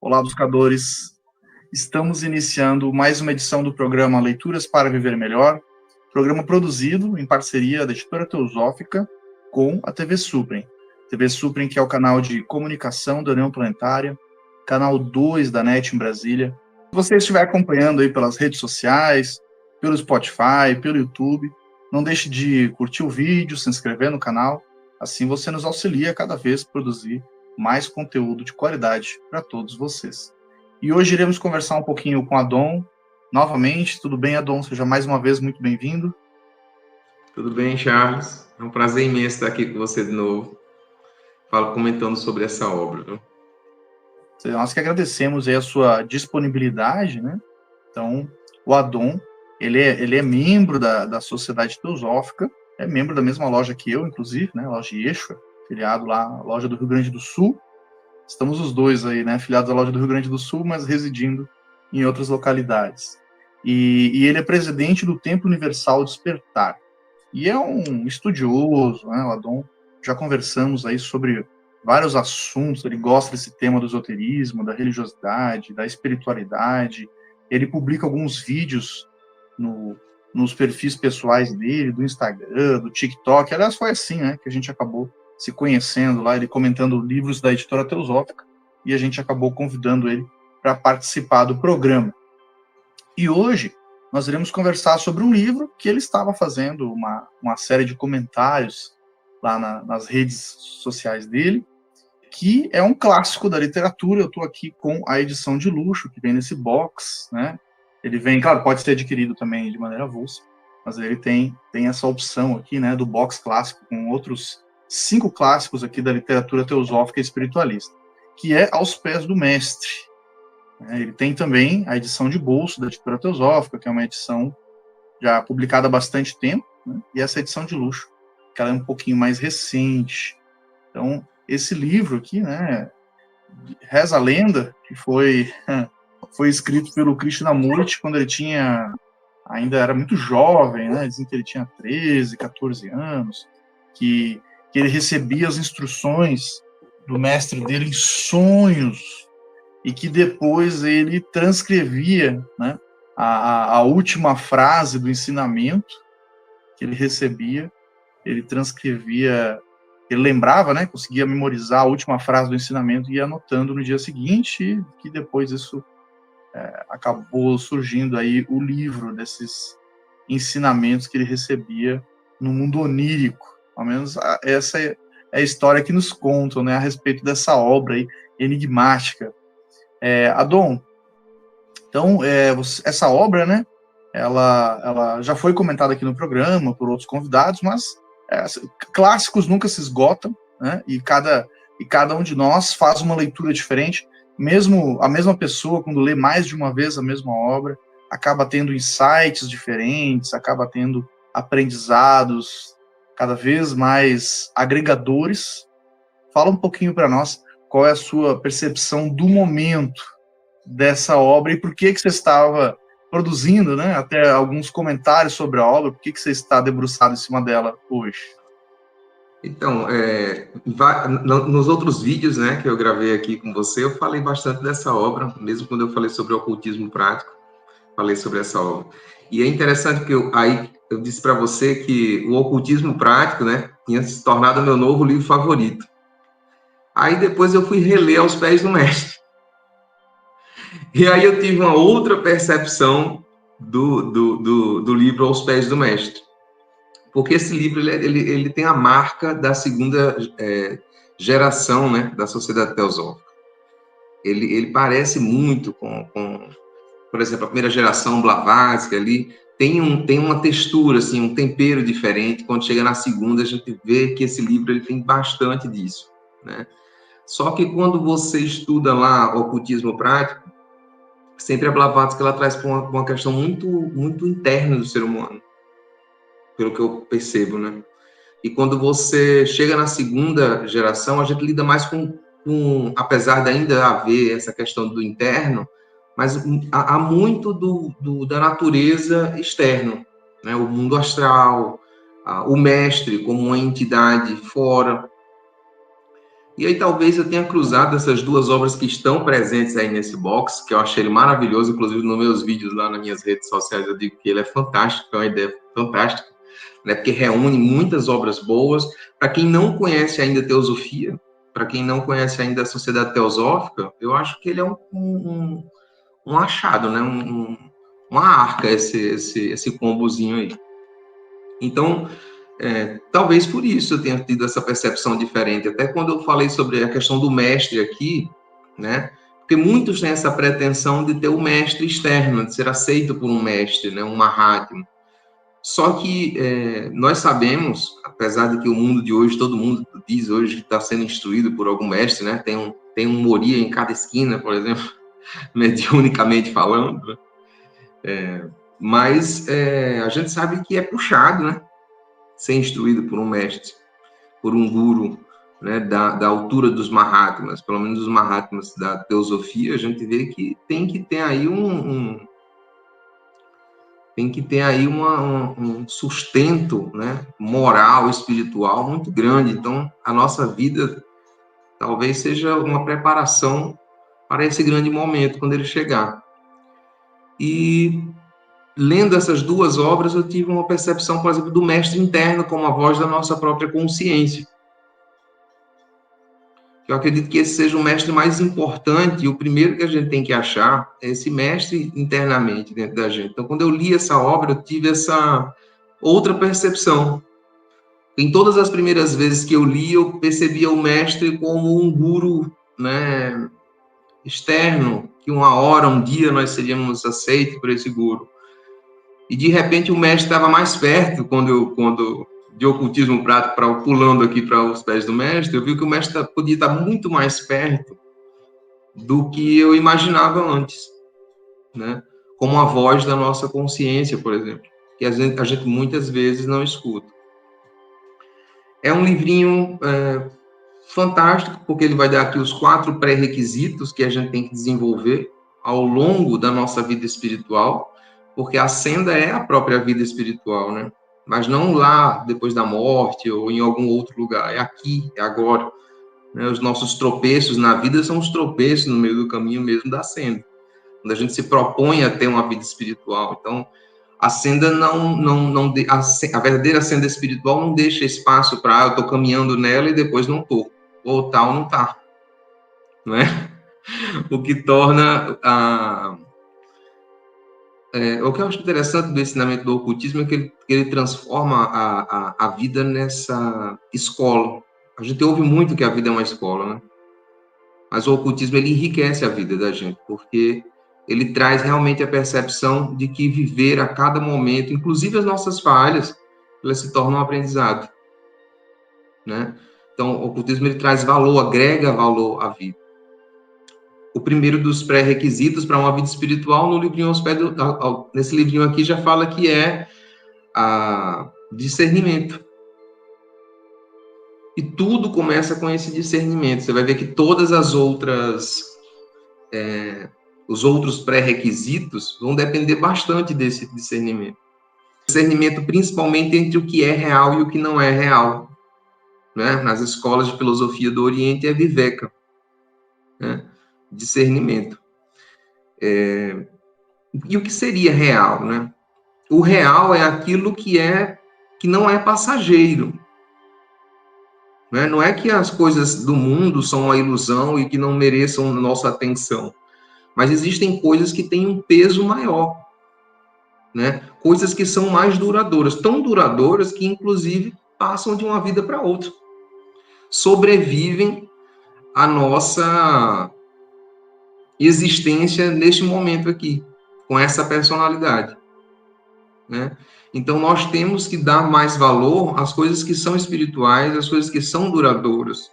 Olá, buscadores. Estamos iniciando mais uma edição do programa Leituras para Viver Melhor, programa produzido em parceria da Editora Teosófica com a TV Suprem. TV Suprem, que é o canal de comunicação da União Planetária, canal 2 da NET em Brasília. Se você estiver acompanhando aí pelas redes sociais, pelo Spotify, pelo YouTube, não deixe de curtir o vídeo, se inscrever no canal, assim você nos auxilia cada vez a produzir mais conteúdo de qualidade para todos vocês. E hoje iremos conversar um pouquinho com Adon, novamente. Tudo bem, Adon? Seja mais uma vez muito bem-vindo. Tudo bem, Charles? É um prazer imenso estar aqui com você de novo, comentando sobre essa obra. Viu? Nós que agradecemos aí a sua disponibilidade, né? Então, o Adon, ele é membro da Sociedade Teosófica, é membro da mesma loja que eu, inclusive, né? Loja Yeshua, filiado lá, loja do Rio Grande do Sul. Estamos os dois aí, né? Filiados à loja do Rio Grande do Sul, mas residindo em outras localidades. E ele é presidente do Templo Universal Despertar. E é um estudioso, né? O Adon, já conversamos aí sobre vários assuntos. Ele gosta desse tema do esoterismo, da religiosidade, da espiritualidade. Ele publica alguns vídeos nos perfis pessoais dele, do Instagram, do TikTok. Aliás, foi assim, né, que a gente acabou se conhecendo lá, ele comentando livros da Editora Teosófica, e a gente acabou convidando ele para participar do programa. E hoje nós iremos conversar sobre um livro que ele estava fazendo uma série de comentários lá nas redes sociais dele, que é um clássico da literatura. Eu estou aqui com a edição de luxo, que vem nesse box, né? Ele vem, claro, pode ser adquirido também de maneira avulsa, mas ele tem essa opção aqui, né, do box clássico, com outros 5 clássicos aqui da literatura teosófica e espiritualista, que é Aos Pés do Mestre. Ele tem também a edição de bolso da Editora Teosófica, que é uma edição já publicada há bastante tempo, né? E essa edição de luxo, que ela é um pouquinho mais recente. Então, esse livro aqui, né, reza a lenda que foi escrito pelo Krishnamurti quando ele ainda era muito jovem, né? Dizem que ele tinha 13, 14 anos, que ele recebia as instruções do mestre dele em sonhos, e que depois ele transcrevia, né, a última frase do ensinamento que ele recebia, ele transcrevia, ele lembrava, né, conseguia memorizar a última frase do ensinamento e ia anotando no dia seguinte, que depois isso acabou surgindo aí o livro desses ensinamentos que ele recebia no mundo onírico. Ao menos essa é a história que nos contam, né, a respeito dessa obra aí enigmática. Adon, então, essa obra, né, ela já foi comentada aqui no programa por outros convidados, mas clássicos nunca se esgotam, né, e cada um de nós faz uma leitura diferente. Mesmo a mesma pessoa, quando lê mais de uma vez a mesma obra, acaba tendo insights diferentes, acaba tendo aprendizados cada vez mais agregadores. Fala um pouquinho para nós qual é a sua percepção do momento dessa obra e por que você estava produzindo, né, até alguns comentários sobre a obra, por que você está debruçado em cima dela hoje. Então, nos outros vídeos, né, que eu gravei aqui com você, eu falei bastante dessa obra, mesmo quando eu falei sobre o ocultismo prático, falei sobre essa obra. E é interessante que eu disse para você que o ocultismo prático, né, tinha se tornado meu novo livro favorito. Aí depois eu fui reler Aos Pés do Mestre. E aí eu tive uma outra percepção do livro Aos Pés do Mestre. Porque esse livro ele tem a marca da segunda geração, né, da Sociedade Teosófica. Ele parece muito com, por exemplo, a primeira geração Blavatsky ali, tem uma textura, assim, um tempero diferente. Quando chega na segunda, a gente vê que esse livro ele tem bastante disso, né? Só que quando você estuda lá o ocultismo prático, sempre a Blavatsky ela traz para uma questão muito, muito interna do ser humano, pelo que eu percebo, né? E quando você chega na segunda geração, a gente lida mais com apesar de ainda haver essa questão do interno, mas há muito da natureza externa, né? O mundo astral, o mestre como uma entidade fora. E aí talvez eu tenha cruzado essas duas obras que estão presentes aí nesse box, que eu achei ele maravilhoso, inclusive nos meus vídeos lá nas minhas redes sociais eu digo que ele é fantástico, é uma ideia fantástica, né? Porque reúne muitas obras boas. Para quem não conhece ainda a teosofia, para quem não conhece ainda a sociedade teosófica, eu acho que ele é um achado, né? Uma arca, esse combozinho aí. Então, talvez por isso eu tenha tido essa percepção diferente. Até quando eu falei sobre a questão do mestre aqui, né? Porque muitos têm essa pretensão de ter um mestre externo, de ser aceito por um mestre, né? Um Mahatma. Só que nós sabemos, apesar de que o mundo de hoje, todo mundo diz hoje que está sendo instruído por algum mestre, né? Tem um Moria em cada esquina, por exemplo, mediunicamente falando. Mas a gente sabe que é puxado, né? Ser instruído por um mestre, por um guru, né? Da altura dos Mahatmas, pelo menos os Mahatmas da teosofia, a gente vê que tem que ter aí um sustento, né, moral, espiritual muito grande. Então, a nossa vida talvez seja uma preparação para esse grande momento, quando ele chegar. E, lendo essas duas obras, eu tive uma percepção, por exemplo, do mestre interno como a voz da nossa própria consciência. Eu acredito que esse seja o mestre mais importante, e o primeiro que a gente tem que achar é esse mestre internamente dentro da gente. Então, quando eu li essa obra, eu tive essa outra percepção. Em todas as primeiras vezes que eu li, eu percebia o mestre como um guru, né, externo, que uma hora, um dia, nós seríamos aceitos por esse guru. E, de repente, o mestre estava mais perto, quando de ocultismo prático, pulando aqui para os pés do mestre, eu vi que o mestre podia estar muito mais perto do que eu imaginava antes, né? Como a voz da nossa consciência, por exemplo, que a gente muitas vezes não escuta. É um livrinho fantástico, porque ele vai dar aqui os 4 pré-requisitos que a gente tem que desenvolver ao longo da nossa vida espiritual, porque a senda é a própria vida espiritual, né? Mas não lá, depois da morte, ou em algum outro lugar. É aqui, é agora. Né? Os nossos tropeços na vida são os tropeços no meio do caminho mesmo da senda. Quando a gente se propõe a ter uma vida espiritual. Então, a senda a verdadeira senda espiritual não deixa espaço para eu estou caminhando nela e depois não estou. Ou tá ou não tá. Não é? O que torna o que eu acho interessante do ensinamento do ocultismo é que ele transforma a vida nessa escola. A gente ouve muito que a vida é uma escola, né? Mas o ocultismo, ele enriquece a vida da gente, porque ele traz realmente a percepção de que viver a cada momento, inclusive as nossas falhas, elas se tornam um aprendizado, né? Então, o ocultismo, ele traz valor, agrega valor à vida. O primeiro dos pré-requisitos para uma vida espiritual, no livrinho nesse livrinho aqui já fala que é discernimento. E tudo começa com esse discernimento. Você vai ver que todas as outras os outros pré-requisitos vão depender bastante desse discernimento. Discernimento principalmente entre o que é real e o que não é real. Né? Nas escolas de filosofia do Oriente é Viveka. Né? Discernimento. E o que seria real? Né? O real é aquilo que não é passageiro. Né? Não é que as coisas do mundo são uma ilusão e que não mereçam nossa atenção. Mas existem coisas que têm um peso maior. Né? Coisas que são mais duradouras, tão duradouras que, inclusive, passam de uma vida para outra. Sobrevivem à nossa existência neste momento aqui, com essa personalidade. Né? Então, nós temos que dar mais valor às coisas que são espirituais, às coisas que são duradouras.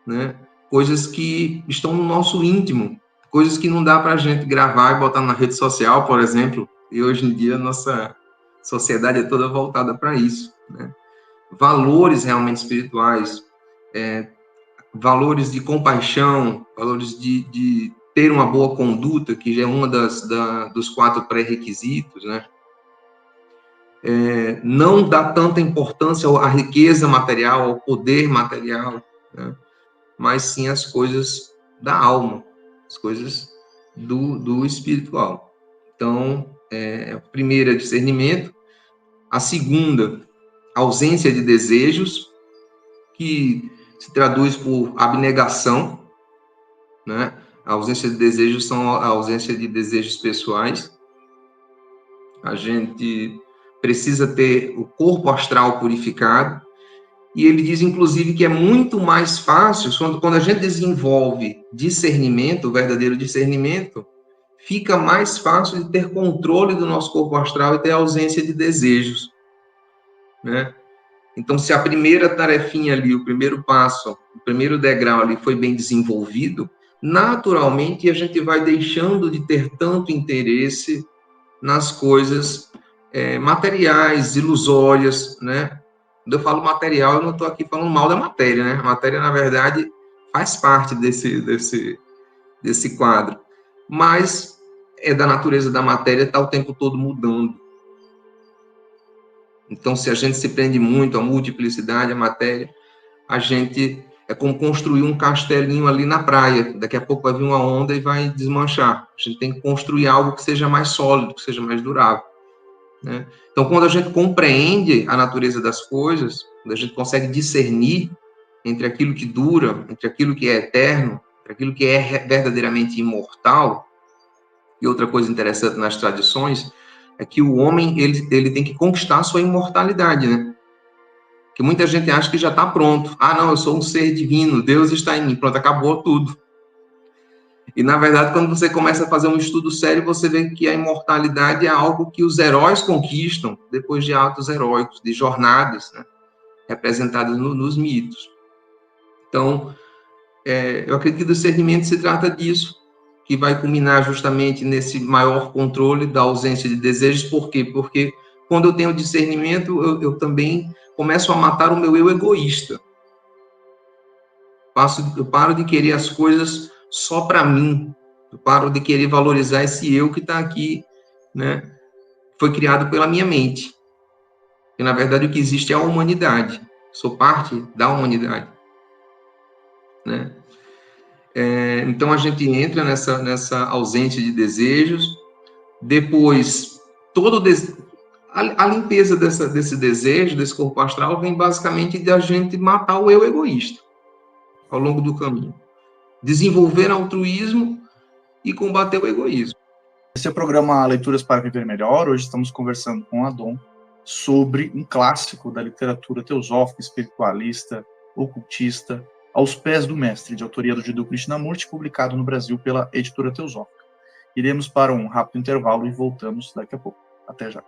Né? Coisas que estão no nosso íntimo, coisas que não dá para a gente gravar e botar na rede social, por exemplo. E hoje em dia, a nossa sociedade é toda voltada para isso. Né? Valores realmente espirituais, valores de compaixão, valores de ter uma boa conduta, que já é uma dos 4 pré-requisitos, né? Não dá tanta importância à riqueza material, ao poder material, né? mas sim as coisas da alma, as coisas do espiritual. Então, a primeira é discernimento, a segunda, ausência de desejos, que se traduz por abnegação, né? A ausência de desejos são a ausência de desejos pessoais. A gente precisa ter o corpo astral purificado, e ele diz, inclusive, que é muito mais fácil, quando a gente desenvolve discernimento, o verdadeiro discernimento, fica mais fácil de ter controle do nosso corpo astral e ter ausência de desejos, né? Então, se a primeira tarefinha ali, o primeiro passo, o primeiro degrau ali foi bem desenvolvido, naturalmente a gente vai deixando de ter tanto interesse nas coisas materiais, ilusórias, né? Quando eu falo material, eu não estou aqui falando mal da matéria, né? A matéria, na verdade, faz parte desse quadro. Mas é da natureza da matéria, está o tempo todo mudando. Então, se a gente se prende muito à multiplicidade, à matéria, a gente é como construir um castelinho ali na praia. Daqui a pouco vai vir uma onda e vai desmanchar. A gente tem que construir algo que seja mais sólido, que seja mais durável, né? Então, quando a gente compreende a natureza das coisas, quando a gente consegue discernir entre aquilo que dura, entre aquilo que é eterno, entre aquilo que é verdadeiramente imortal, e outra coisa interessante nas tradições é que o homem ele tem que conquistar a sua imortalidade, né? Que muita gente acha que já está pronto. Ah, não, eu sou um ser divino, Deus está em mim, pronto, acabou tudo. E, na verdade, quando você começa a fazer um estudo sério, você vê que a imortalidade é algo que os heróis conquistam depois de atos heróicos, de jornadas, né, representadas nos mitos. Então, eu acredito que o discernimento se trata disso, que vai culminar justamente nesse maior controle da ausência de desejos. Por quê? Porque quando eu tenho discernimento, eu também começo a matar o meu eu egoísta. Eu paro de querer as coisas só para mim. Eu paro de querer valorizar esse eu que está aqui, né? Foi criado pela minha mente. E, na verdade, o que existe é a humanidade. Sou parte da humanidade, né? Então, a gente entra nessa ausência de desejos. Depois, a limpeza desse desejo, desse corpo astral, vem basicamente de a gente matar o eu egoísta ao longo do caminho. Desenvolver altruísmo e combater o egoísmo. Esse é o programa Leituras para Viver Melhor. Hoje estamos conversando com Adon sobre um clássico da literatura teosófica, espiritualista, ocultista, Aos Pés do Mestre, de autoria do Jiddu Krishnamurti, publicado no Brasil pela Editora Teosófica. Iremos para um rápido intervalo e voltamos daqui a pouco. Até já.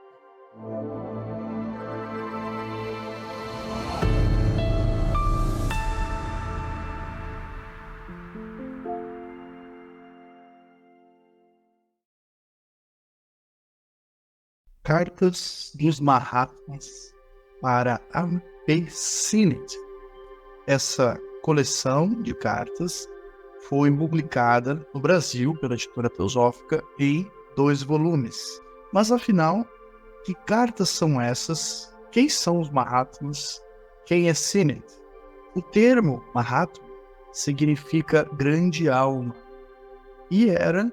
Cartas dos Mahatmas para Ampersonate. Essa coleção de cartas foi publicada no Brasil pela Editora Teosófica em 2 volumes. Mas afinal, que cartas são essas? Quem são os Mahatmas? Quem é Sinnett? O termo Mahatma significa grande alma e era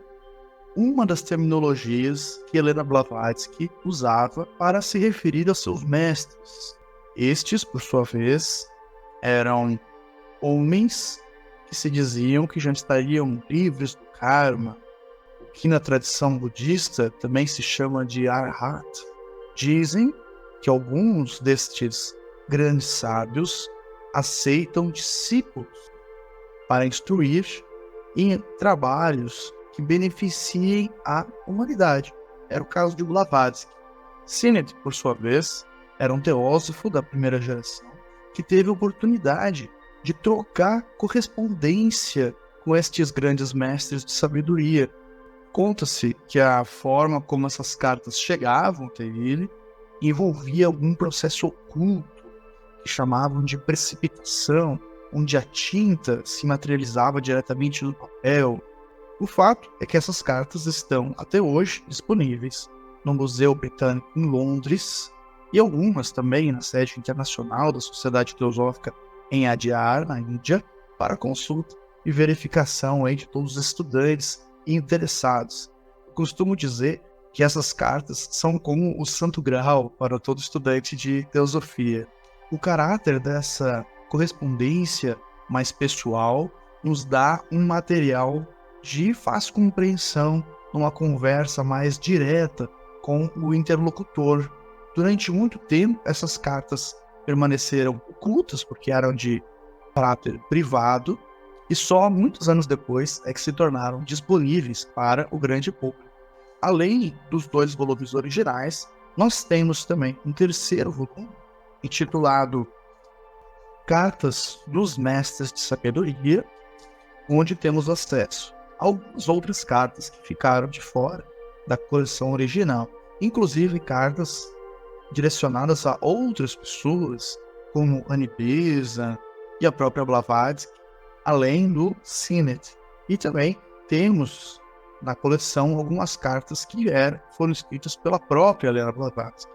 uma das terminologias que Helena Blavatsky usava para se referir aos seus mestres. Estes, por sua vez, eram homens que se diziam que já estariam livres do karma, o que na tradição budista também se chama de Arhat. Dizem que alguns destes grandes sábios aceitam discípulos para instruir em trabalhos que beneficiem a humanidade. Era o caso de Blavatsky. Sinnett, por sua vez, era um teósofo da primeira geração que teve a oportunidade de trocar correspondência com estes grandes mestres de sabedoria. Conta-se que a forma como essas cartas chegavam até ele envolvia algum processo oculto que chamavam de precipitação, onde a tinta se materializava diretamente no papel. O fato é que essas cartas estão até hoje disponíveis no Museu Britânico em Londres e algumas também na sede internacional da Sociedade Teosófica em Adyar, na Índia, para consulta e verificação aí de todos os estudantes e interessados. Eu costumo dizer que essas cartas são como o santo graal para todo estudante de teosofia. O caráter dessa correspondência mais pessoal nos dá um material de fácil compreensão, numa conversa mais direta com o interlocutor. Durante muito tempo, essas cartas permaneceram ocultas, porque eram de caráter privado, e só muitos anos depois é que se tornaram disponíveis para o grande público. Além dos 2 volumes originais, nós temos também um terceiro volume, intitulado Cartas dos Mestres de Sabedoria, onde temos acesso a algumas outras cartas que ficaram de fora da coleção original, inclusive cartas direcionadas a outras pessoas, como Anibesa e a própria Blavatsky, além do Sinet. E também temos na coleção algumas cartas que foram escritas pela própria Helena Blavatsky.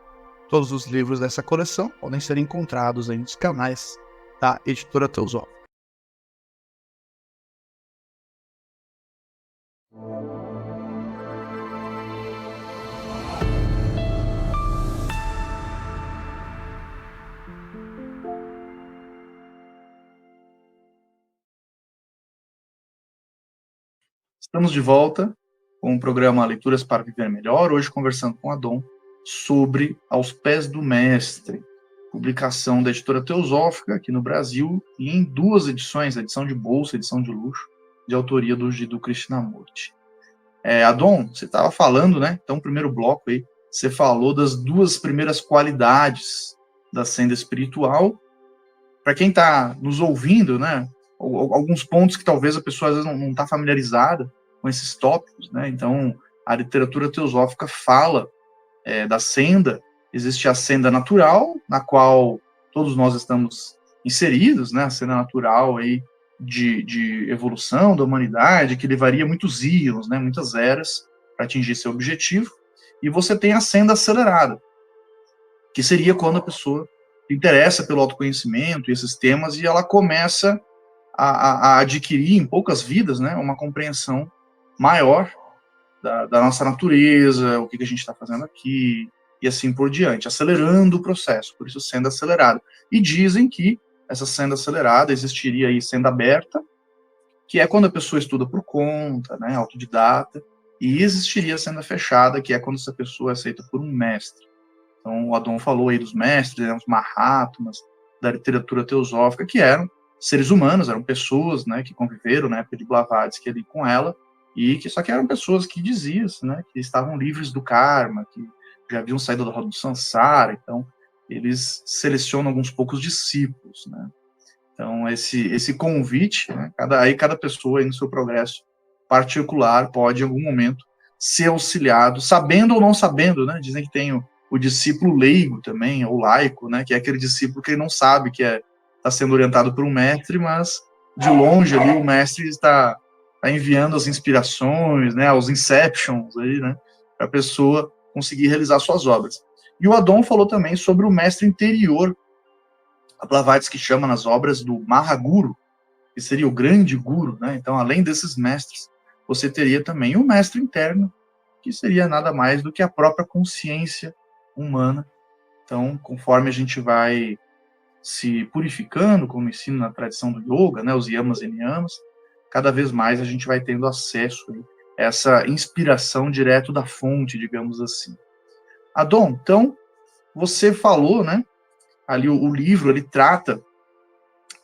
Todos os livros dessa coleção podem ser encontrados aí nos canais da Editora Teosófica. Estamos de volta com o programa Leituras para Viver Melhor, hoje conversando com Adon sobre Aos Pés do Mestre, publicação da Editora Teosófica aqui no Brasil, e em 2 edições, edição de bolsa, edição de luxo, de autoria do Jiddu Krishnamurti. Adon, você estava falando, né? Então, primeiro bloco aí, você falou das 2 primeiras qualidades da senda espiritual. Para quem está nos ouvindo, né? Alguns pontos que talvez a pessoa às vezes não está familiarizada com esses tópicos, né? Então, a literatura teosófica fala da senda. Existe a senda natural, na qual todos nós estamos inseridos, né? A senda natural aí de evolução da humanidade, que levaria muitos íons, né? Muitas eras para atingir seu objetivo. E você tem a senda acelerada, que seria quando a pessoa se interessa pelo autoconhecimento e esses temas, e ela começa a adquirir em poucas vidas, né, uma compreensão maior da nossa natureza, o que a gente está fazendo aqui, e assim por diante, acelerando o processo, por isso senda acelerada. E dizem que essa senda acelerada existiria aí senda aberta, que é quando a pessoa estuda por conta, né, autodidata, e existiria a senda fechada, que é quando essa pessoa é aceita por um mestre. Então, o Adon falou aí dos mestres, os Mahatmas, da literatura teosófica, que eram seres humanos, eram pessoas, né, que conviveram na época de Blavatsky ali com ela, e que só que eram pessoas que diziam, né, que estavam livres do karma, que já haviam saído da roda do Sansara. Então eles selecionam alguns poucos discípulos, né. Então esse convite, né, cada pessoa aí no seu progresso particular pode em algum momento ser auxiliado, sabendo ou não sabendo, né. Dizem que tem o discípulo leigo também, ou laico, né, que é aquele discípulo que ele não sabe que está sendo orientado por um mestre, mas de longe ali o mestre está enviando as inspirações, né, os inceptions aí, né, para a pessoa conseguir realizar suas obras. E o Adon falou também sobre o mestre interior, a Blavatsky chama nas obras do Mahaguru, que seria o grande guru, né. Então, além desses mestres, você teria também o mestre interno, que seria nada mais do que a própria consciência humana. Então, conforme a gente vai se purificando, como ensina na tradição do yoga, né, os yamas e niyamas, cada vez mais a gente vai tendo acesso a essa inspiração direto da fonte, digamos assim. Adon, então, você falou, né, ali o livro, ele trata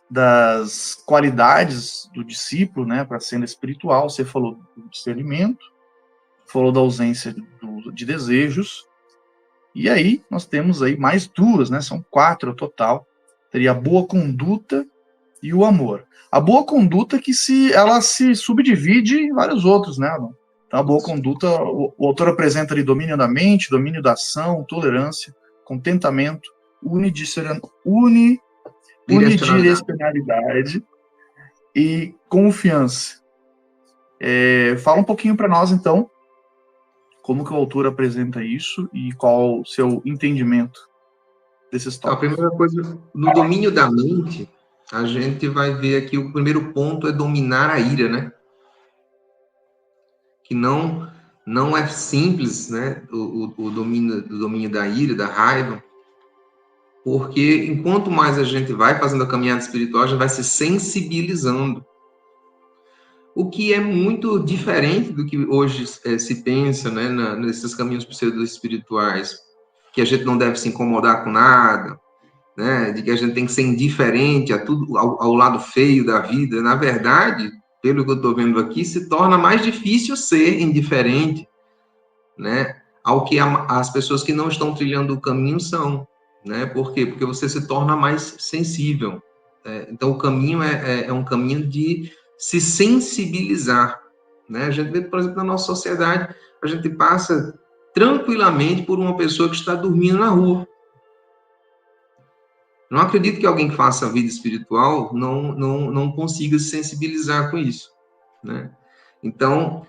das qualidades do discípulo, né, para a senda espiritual. Você falou do discernimento, falou da ausência de desejos, e aí nós temos aí mais 2, né, são 4 ao total. Teria a boa conduta e o amor. A boa conduta que ela se subdivide em vários outros, né? Então, a boa conduta, o autor apresenta ali domínio da mente, domínio da ação, tolerância, contentamento, unidirecionalidade e confiança. Fala um pouquinho para nós, então, como que o autor apresenta isso e qual o seu entendimento desses tópicos. A primeira coisa, no domínio da mente, a gente vai ver aqui o primeiro ponto é dominar a ira, né? Que não é simples, né? O domínio da ira, da raiva, porque enquanto mais a gente vai fazendo a caminhada espiritual, a gente vai se sensibilizando. O que é muito diferente do que hoje se pensa, né, nesses caminhos pseudo-espirituais, que a gente não deve se incomodar com nada, né, de que a gente tem que ser indiferente a tudo, ao lado feio da vida. Na verdade, pelo que eu estou vendo aqui, se torna mais difícil ser indiferente, né, ao que as pessoas que não estão trilhando o caminho são, né? Por quê? Porque você se torna mais sensível. Então, o caminho é um caminho de se sensibilizar, né? A gente vê, por exemplo, na nossa sociedade, a gente passa tranquilamente por uma pessoa que está dormindo na rua. Não acredito que alguém que faça a vida espiritual não consiga se sensibilizar com isso, né? Então,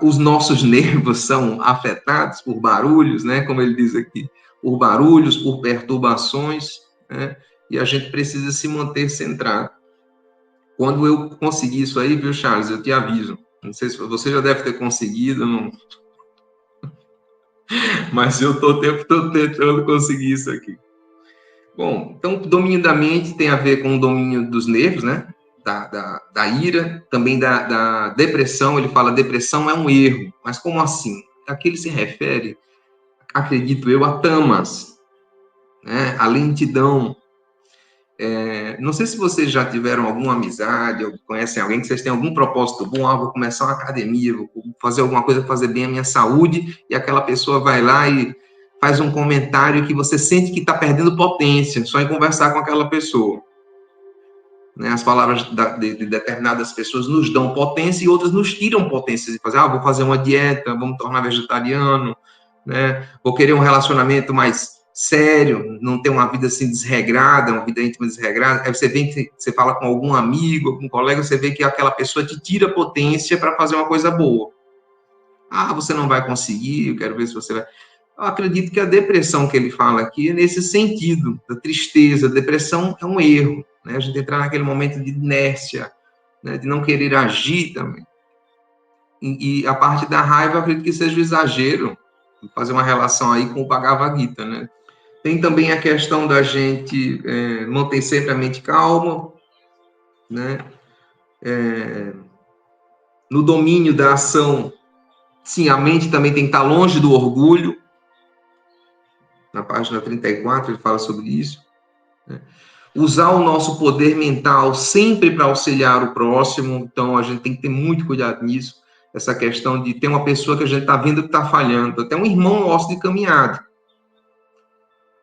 os nossos nervos são afetados por barulhos, né? Como ele diz aqui, por barulhos, por perturbações, né? E a gente precisa se manter centrado. Quando eu conseguir isso aí, viu, Charles, eu te aviso. Não sei se você já deve ter conseguido, não... mas eu estou o tempo todo tentando conseguir isso aqui. Bom, então, o domínio da mente tem a ver com o domínio dos nervos, né? Da ira, também da depressão. Ele fala, depressão é um erro. Mas como assim? Aqui ele se refere, acredito eu, a tamas, né? A lentidão. Não sei se vocês já tiveram alguma amizade, ou conhecem alguém que vocês têm algum propósito bom, vou começar uma academia, vou fazer alguma coisa para fazer bem a minha saúde, e aquela pessoa vai lá e faz um comentário que você sente que está perdendo potência só em conversar com aquela pessoa. Né? As palavras de determinadas pessoas nos dão potência e outras nos tiram potência. De fazer, vou fazer uma dieta, vou me tornar vegetariano, né? Vou querer um relacionamento mais sério, não ter uma vida assim desregrada, uma vida íntima desregrada. Aí você vem, você fala com algum amigo, algum colega, você vê que aquela pessoa te tira potência para fazer uma coisa boa. Você não vai conseguir, eu quero ver se você vai... Eu acredito que a depressão que ele fala aqui é nesse sentido, da tristeza. A depressão é um erro, né? A gente entrar naquele momento de inércia, né? De não querer agir também. E a parte da raiva, eu acredito que seja o exagero, fazer uma relação aí com o Bhagavad Gita, né? Tem também a questão da gente manter sempre a mente calma, né? No domínio da ação, sim, a mente também tem que estar longe do orgulho. Na página 34 ele fala sobre isso, né? Usar o nosso poder mental sempre para auxiliar o próximo. Então a gente tem que ter muito cuidado nisso, essa questão de ter uma pessoa que a gente está vendo que está falhando, até um irmão nosso de caminhada.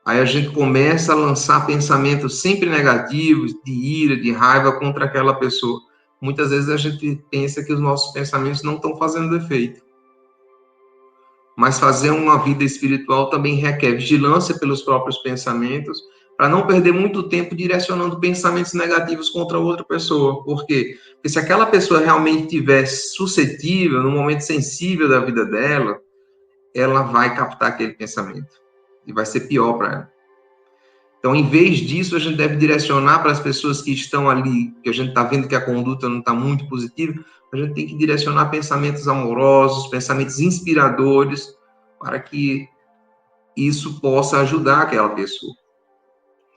Aí a gente começa a lançar pensamentos sempre negativos, de ira, de raiva contra aquela pessoa. Muitas vezes a gente pensa que os nossos pensamentos não estão fazendo efeito. Mas fazer uma vida espiritual também requer vigilância pelos próprios pensamentos, para não perder muito tempo direcionando pensamentos negativos contra outra pessoa. Por quê? Porque se aquela pessoa realmente estiver suscetível, num momento sensível da vida dela, ela vai captar aquele pensamento. E vai ser pior para ela. Então, em vez disso, a gente deve direcionar para as pessoas que estão ali, que a gente está vendo que a conduta não está muito positiva, a gente tem que direcionar pensamentos amorosos, pensamentos inspiradores, para que isso possa ajudar aquela pessoa.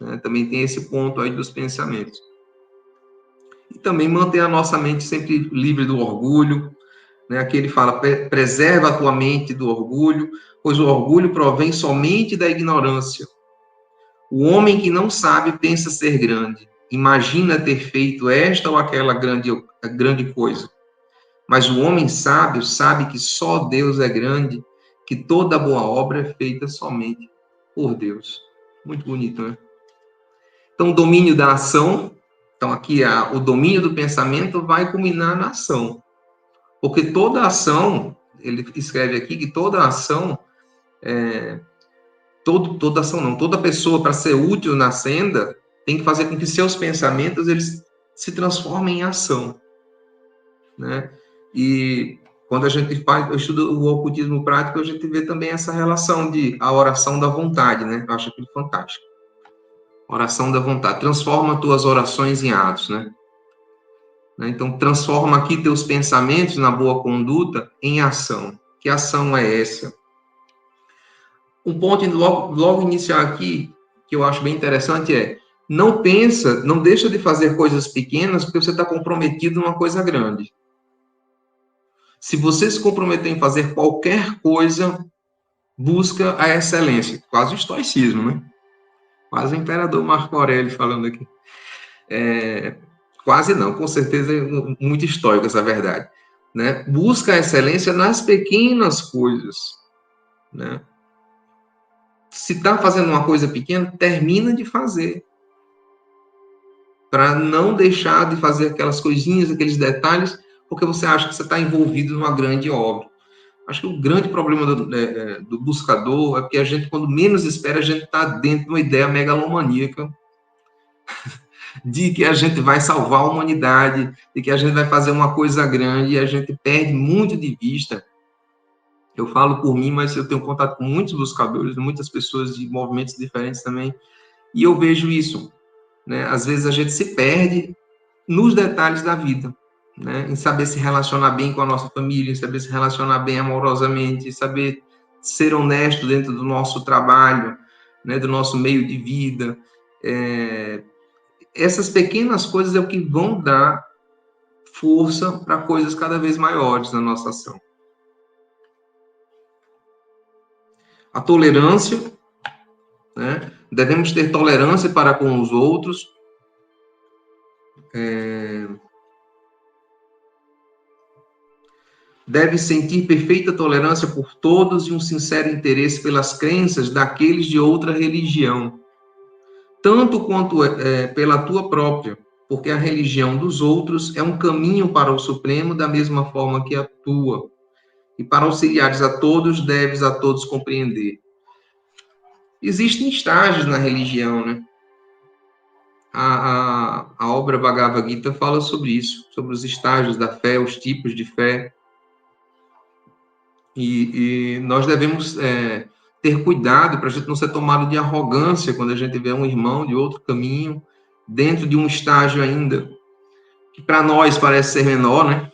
Né? Também tem esse ponto aí dos pensamentos. E também manter a nossa mente sempre livre do orgulho. Né? Aqui ele fala, preserva a tua mente do orgulho, pois o orgulho provém somente da ignorância. O homem que não sabe pensa ser grande, imagina ter feito esta ou aquela grande coisa. Mas o homem sábio sabe que só Deus é grande, que toda boa obra é feita somente por Deus. Muito bonito, né? Então, o domínio da ação. Então, aqui, o domínio do pensamento vai culminar na ação. Porque toda ação, ele escreve aqui que toda ação, toda pessoa, para ser útil na senda, tem que fazer com que seus pensamentos eles se transformem em ação. Né? E quando a gente estuda o ocultismo prático, a gente vê também essa relação de a oração da vontade, né? Eu acho aquilo fantástico. Oração da vontade. Transforma tuas orações em atos, né? Então, transforma aqui teus pensamentos na boa conduta em ação. Que ação é essa? Um ponto logo iniciar aqui, que eu acho bem interessante, é: não deixa de fazer coisas pequenas porque você está comprometido numa coisa grande. Se você se comprometer em fazer qualquer coisa, busca a excelência. Quase o estoicismo, né? Quase o imperador Marco Aurélio falando aqui. Quase não, com certeza é muito estoico essa verdade. Né? Busca a excelência nas pequenas coisas. Né? Se está fazendo uma coisa pequena, termina de fazer. Para não deixar de fazer aquelas coisinhas, aqueles detalhes, porque você acha que você está envolvido numa grande obra. Acho que o grande problema do buscador é porque a gente, quando menos espera, a gente está dentro de uma ideia megalomaníaca de que a gente vai salvar a humanidade, de que a gente vai fazer uma coisa grande, e a gente perde muito de vista. Eu falo por mim, mas eu tenho contato com muitos buscadores, muitas pessoas de movimentos diferentes também, e eu vejo isso. Né? Às vezes a gente se perde nos detalhes da vida, né? Em saber se relacionar bem com a nossa família, em saber se relacionar bem amorosamente, em saber ser honesto dentro do nosso trabalho, né? Do nosso meio de vida. Essas pequenas coisas é o que vão dar força para coisas cada vez maiores na nossa ação. A tolerância, né? Devemos ter tolerância para com os outros. Deve sentir perfeita tolerância por todos e um sincero interesse pelas crenças daqueles de outra religião, tanto quanto pela tua própria, porque a religião dos outros é um caminho para o Supremo da mesma forma que a tua. E para auxiliares a todos, deves a todos compreender. Existem estágios na religião, né? A obra Bhagavad Gita fala sobre isso, sobre os estágios da fé, os tipos de fé. E nós devemos ter cuidado para a gente não ser tomado de arrogância quando a gente vê um irmão de outro caminho, dentro de um estágio ainda que para nós parece ser menor, né?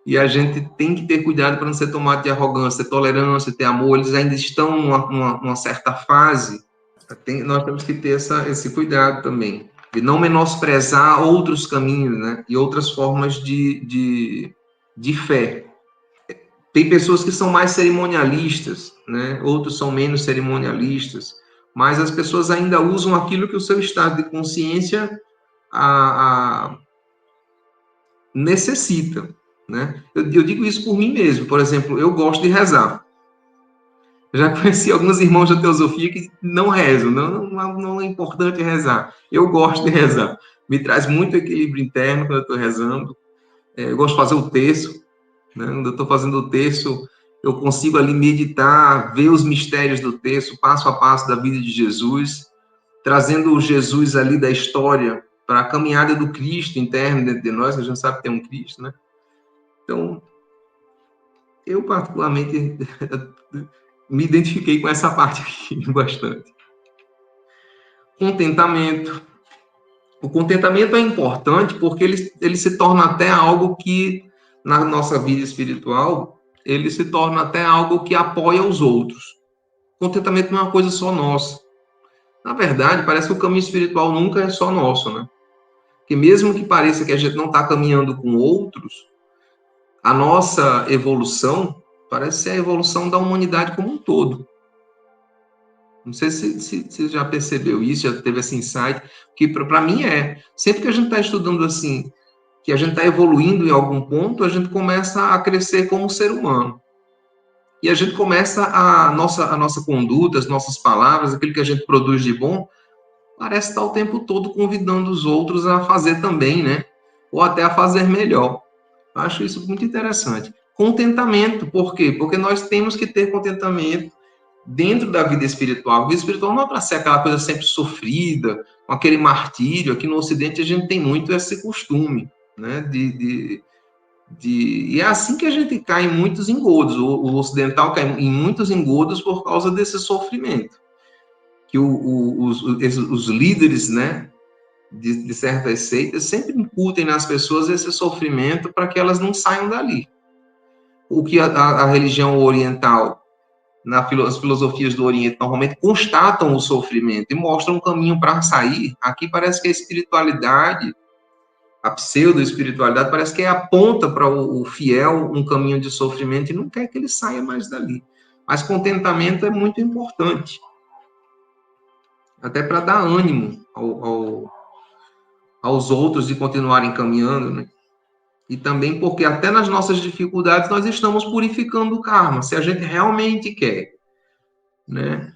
E a gente tem que ter cuidado para não ser tomado de arrogância, ter tolerância, ter amor. Eles ainda estão numa certa fase. Nós temos que ter esse cuidado também, de não menosprezar outros caminhos, né? E outras formas de fé. Tem pessoas que são mais cerimonialistas, né? Outros são menos cerimonialistas, mas as pessoas ainda usam aquilo que o seu estado de consciência necessita, né? Eu digo isso por mim mesmo. Por exemplo, eu gosto de rezar. Eu já conheci alguns irmãos da teosofia que não rezam, não é importante rezar. Eu gosto de rezar. Me traz muito equilíbrio interno quando eu estou rezando. Eu gosto de fazer o terço. Quando eu estou fazendo o terço, eu consigo ali meditar, ver os mistérios do terço, passo a passo da vida de Jesus, trazendo o Jesus ali da história para a caminhada do Cristo interno dentro de nós, que a gente sabe que tem um Cristo, né? Então, eu particularmente me identifiquei com essa parte aqui bastante. Contentamento. O contentamento é importante porque ele se torna até algo que, na nossa vida espiritual, ele se torna até algo que apoia os outros. Contentamento não é uma coisa só nossa. Na verdade, parece que o caminho espiritual nunca é só nosso, né? Porque mesmo que pareça que a gente não está caminhando com outros, a nossa evolução parece ser a evolução da humanidade como um todo. Não sei se você já percebeu isso, já teve esse insight, que para mim sempre que a gente está estudando assim, que a gente está evoluindo em algum ponto, a gente começa a crescer como ser humano. E a gente começa a nossa conduta, as nossas palavras, aquilo que a gente produz de bom, parece estar o tempo todo convidando os outros a fazer também, né? Ou até a fazer melhor. Eu acho isso muito interessante. Contentamento, por quê? Porque nós temos que ter contentamento dentro da vida espiritual. A vida espiritual não é para ser aquela coisa sempre sofrida, com aquele martírio. Aqui no Ocidente a gente tem muito esse costume, né? E é assim que a gente cai em muitos engodos. O ocidental cai em muitos engodos por causa desse sofrimento. que os líderes, né, de certas seitas sempre incutem nas pessoas esse sofrimento para que elas não saiam dali. O que a religião oriental, nas filosofias do Oriente, normalmente constatam o sofrimento e mostram um caminho para sair. Aqui parece que a espiritualidade, a pseudo-espiritualidade, parece que aponta para o fiel um caminho de sofrimento e não quer que ele saia mais dali. Mas contentamento é muito importante, até para dar ânimo aos outros de continuarem caminhando, né? E também porque até nas nossas dificuldades nós estamos purificando o karma. Se a gente realmente quer, né,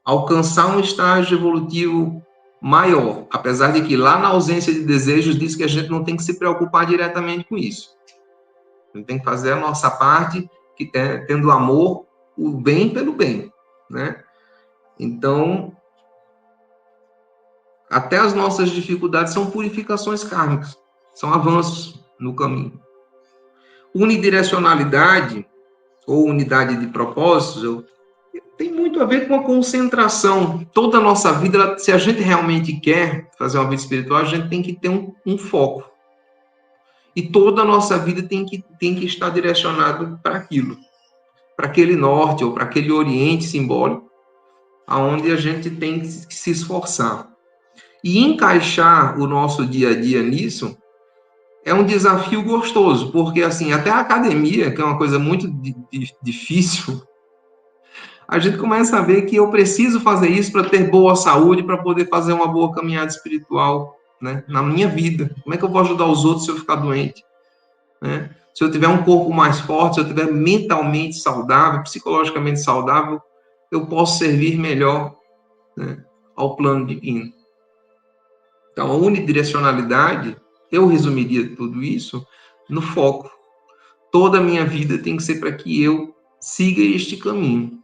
alcançar um estágio evolutivo maior, apesar de que lá na ausência de desejos diz que a gente não tem que se preocupar diretamente com isso. A gente tem que fazer a nossa parte, que é tendo amor, o bem pelo bem, né? Então, até as nossas dificuldades são purificações kármicas, são avanços no caminho. Unidirecionalidade, ou unidade de propósitos, tem muito a ver com a concentração. Toda a nossa vida, se a gente realmente quer fazer uma vida espiritual, a gente tem que ter um foco. E toda a nossa vida tem que estar direcionado para aquilo, para aquele norte, ou para aquele oriente simbólico, aonde a gente tem que se esforçar. E encaixar o nosso dia a dia nisso é um desafio gostoso, porque, assim, até a academia, que é uma coisa muito difícil, a gente começa a ver que eu preciso fazer isso para ter boa saúde, para poder fazer uma boa caminhada espiritual, né, na minha vida. Como é que eu vou ajudar os outros se eu ficar doente? Né? Se eu tiver um corpo mais forte, se eu tiver mentalmente saudável, psicologicamente saudável, eu posso servir melhor, né, ao plano divino. Então, a unidirecionalidade, eu resumiria tudo isso no foco. Toda a minha vida tem que ser para que eu siga este caminho.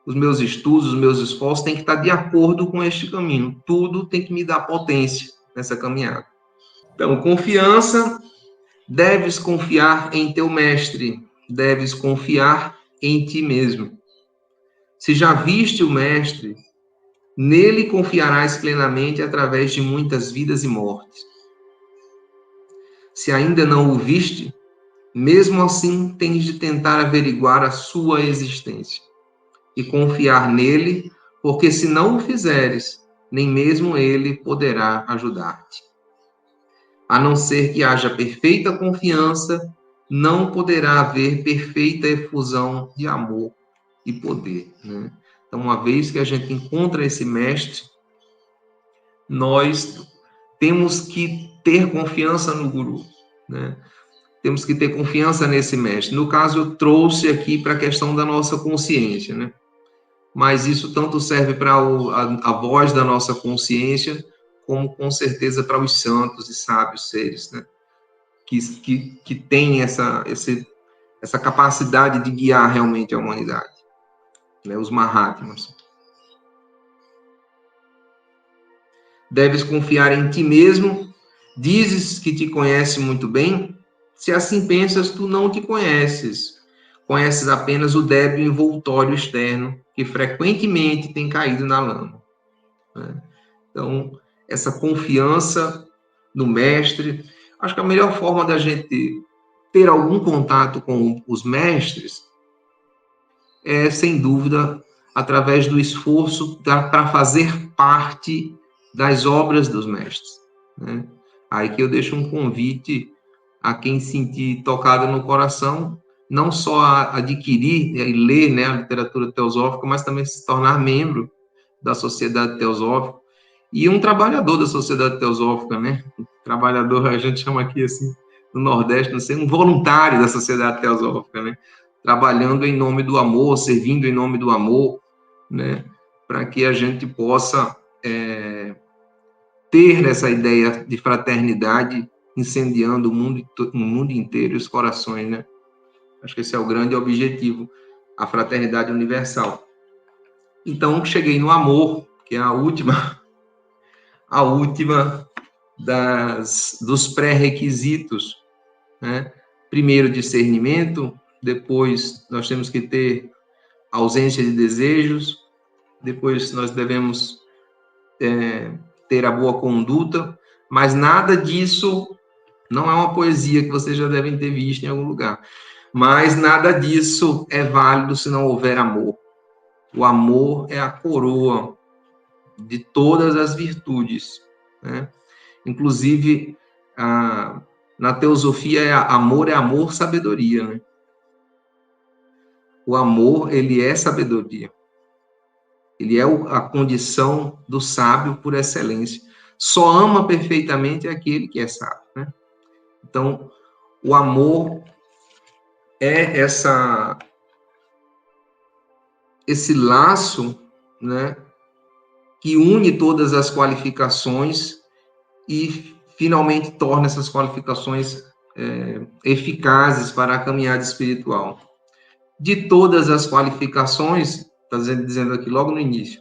Os meus estudos, os meus esforços têm que estar de acordo com este caminho. Tudo tem que me dar potência nessa caminhada. Então, confiança, deves confiar em teu mestre, deves confiar em ti mesmo. Se já viste o mestre, nele confiarás plenamente através de muitas vidas e mortes. Se ainda não o viste, mesmo assim tens de tentar averiguar a sua existência e confiar nele, porque se não o fizeres, nem mesmo ele poderá ajudar-te. A não ser que haja perfeita confiança, não poderá haver perfeita efusão de amor e poder, né? Então, uma vez que a gente encontra esse mestre, nós temos que ter confiança no Guru, né? Temos que ter confiança nesse mestre. No caso, eu trouxe aqui para a questão da nossa consciência, né? Mas isso tanto serve para a voz da nossa consciência, como com certeza para os santos e sábios seres, né? Que têm essa capacidade de guiar realmente a humanidade, né? Os Mahatmas. Deves confiar em ti mesmo. Dizes que te conhece muito bem. Se assim pensas, tu não te conheces. Conheces apenas o débil envoltório externo, que frequentemente tem caído na lama, né? Então, essa confiança no mestre. Acho que a melhor forma da gente ter algum contato com os mestres é, sem dúvida, através do esforço para fazer parte das obras dos mestres, né? Aí que eu deixo um convite a quem sentir tocado no coração, não só a adquirir e ler, né, a literatura teosófica, mas também se tornar membro da Sociedade Teosófica e um trabalhador da Sociedade Teosófica, né? Trabalhador, a gente chama aqui assim, no Nordeste, não sei, um voluntário da Sociedade Teosófica, né? Trabalhando em nome do amor, servindo em nome do amor, né? Para que a gente possa ter essa ideia de fraternidade incendiando o mundo inteiro e os corações, né? Acho que esse é o grande objetivo, a fraternidade universal. Então, cheguei no amor, que é a última dos pré-requisitos, né? Primeiro, discernimento, depois nós temos que ter ausência de desejos, depois nós devemos ter a boa conduta, mas nada disso não é uma poesia que vocês já devem ter visto em algum lugar. Mas nada disso é válido se não houver amor. O amor é a coroa de todas as virtudes, né? Inclusive, na teosofia, amor é amor, sabedoria, né? O amor, ele é sabedoria. Ele é a condição do sábio por excelência. Só ama perfeitamente aquele que é sábio, né? Então, o amor é esse laço, né, que une todas as qualificações e finalmente torna essas qualificações eficazes para a caminhada espiritual. De todas as qualificações, está dizendo aqui logo no início,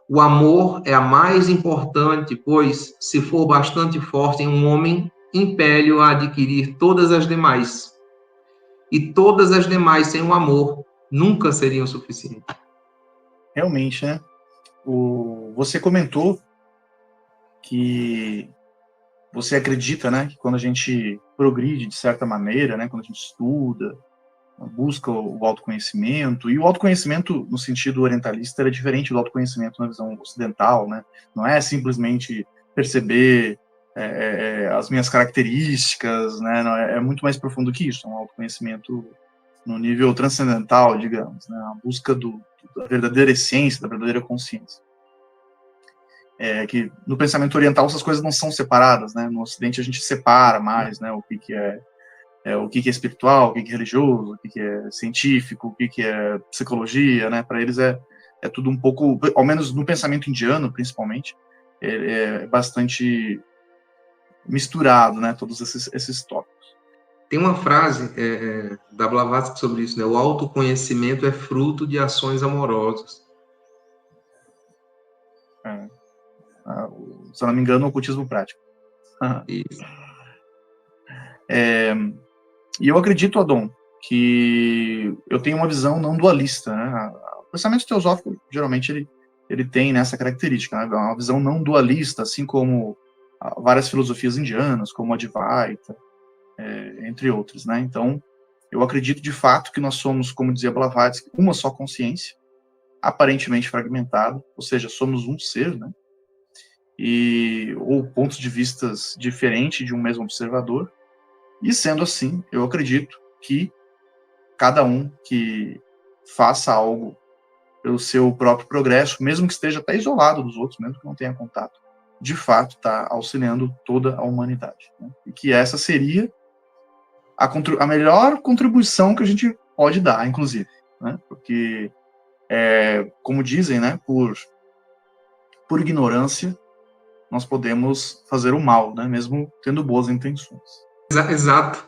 o amor é a mais importante, pois, se for bastante forte em um homem, impele-o a adquirir todas as demais. E todas as demais, sem o amor, nunca seriam suficientes. Realmente, né? Você comentou que você acredita, né, que quando a gente progride de certa maneira, né, quando a gente estuda, busca o autoconhecimento, e o autoconhecimento no sentido orientalista é diferente do autoconhecimento na visão ocidental, né? Não é simplesmente perceber as minhas características, né? Não, é muito mais profundo que isso, é um autoconhecimento no nível transcendental, digamos, né? A busca da verdadeira essência, da verdadeira consciência. Que no pensamento oriental essas coisas não são separadas, né? No Ocidente a gente separa mais, né? O que é espiritual, o que é religioso, o que é científico, o que é psicologia, né? Para eles é tudo um pouco, ao menos no pensamento indiano, principalmente, é bastante misturado, né? Todos esses tópicos. Tem uma frase da Blavatsky sobre isso, né? O autoconhecimento é fruto de ações amorosas. Se eu não me engano, o ocultismo prático. Isso. E eu acredito, Adon, que eu tenho uma visão não dualista, né? O pensamento teosófico, geralmente, ele tem nessa característica, né? Uma visão não dualista, assim como várias filosofias indianas, como a Advaita, entre outras, né? Então, eu acredito, de fato, que nós somos, como dizia Blavatsky, uma só consciência, aparentemente fragmentada, ou seja, somos um ser, né? Ou pontos de vistas diferentes de um mesmo observador. E sendo assim, eu acredito que cada um que faça algo pelo seu próprio progresso, mesmo que esteja até isolado dos outros, mesmo que não tenha contato, de fato está auxiliando toda a humanidade, né? E que essa seria a melhor contribuição que a gente pode dar, inclusive, né? Porque, como dizem, né, por ignorância, nós podemos fazer o mal, né, mesmo tendo boas intenções. Exato.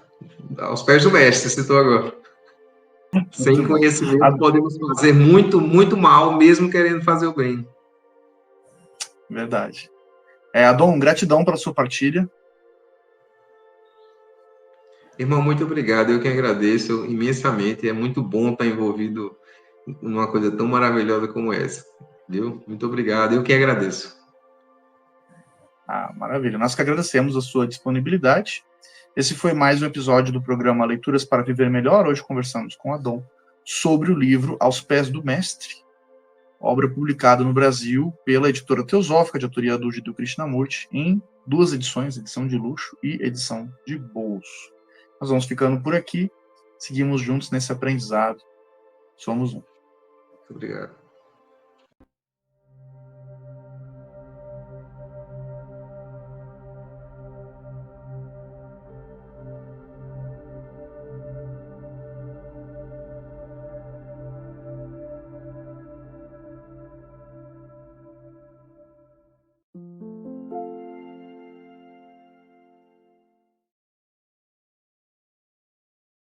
Aos pés do mestre, você citou agora. Sem conhecimento, podemos fazer muito, muito mal, mesmo querendo fazer o bem. Verdade. Adon, gratidão pela sua partilha. Irmão, muito obrigado. Eu que agradeço imensamente. É muito bom estar envolvido numa coisa tão maravilhosa como essa. Viu? Muito obrigado. Eu que agradeço. Maravilha. Nós que agradecemos a sua disponibilidade. Esse foi mais um episódio do programa Leituras para Viver Melhor. Hoje conversamos com Adon sobre o livro Aos Pés do Mestre, obra publicada no Brasil pela editora Teosófica, de autoria do Jiddu Krishnamurti, em 2 edições, edição de luxo e edição de bolso. Nós vamos ficando por aqui, seguimos juntos nesse aprendizado. Somos um. Muito obrigado.